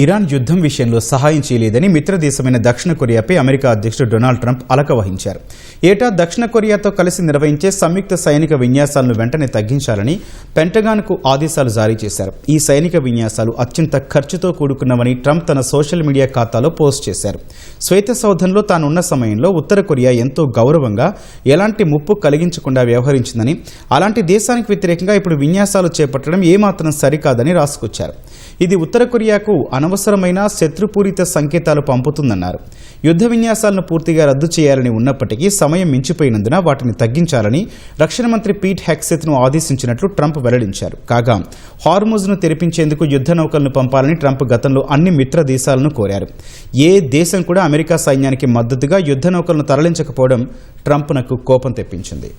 Iran యుద్ధం విషయంలో సహాయం చేయలేదని మిత్రదేశమైన దక్షిణ కొరియాపై అమెరికా అధ్యక్షుడు డొనాల్డ్ ట్రంప్ అలక వహించారు. ఏటా దక్షిణ కొరియాతో కలిసి నిర్వహించే సంయుక్త సైనిక విన్యాసాలను వెంటనే తగ్గించాలని పెంటగాన్కు ఆదేశాలు జారీ చేశారు. ఈ సైనిక విన్యాసాలు అత్యంత ఖర్చుతో కూడుకున్నవని ట్రంప్ తన సోషల్ మీడియా ఖాతాలో పోస్ట్ చేశారు. శ్వేత సౌధంలో తానున్న సమయంలో ఉత్తర కొరియా ఎంతో గౌరవంగా ఎలాంటి ముప్పు కలిగించకుండా వ్యవహరించిందని, అలాంటి దేశానికి వ్యతిరేకంగా ఇప్పుడు విన్యాసాలు చేపట్టడం ఏమాత్రం సరికాదని రాసుకొచ్చారు. ఇది ఉత్తర కొరియాకు అనవసరమైన శత్రుపూరిత సంకేతాలు పంపుతుందన్నారు. యుద్ధ విన్యాసాలను పూర్తిగా రద్దు చేయాలని ఉన్నప్పటికీ సమయం మించిపోయినందున వాటిని తగ్గించాలని రక్షణ మంత్రి పీట్ హెగ్సెత్ను ఆదేశించినట్లు ట్రంప్ వెల్లడించారు. కాగా హార్ముజ్ను తెరిపించేందుకు యుద్ధ నౌకలను పంపాలని ట్రంప్ గతంలో అన్ని మిత్ర దేశాలను కోరారు. ఏ దేశం కూడా అమెరికా సైన్యానికి మద్దతుగా యుద్ధ నౌకలను తరలించకపోవడం ట్రంప్నకు కోపం తెప్పించింది.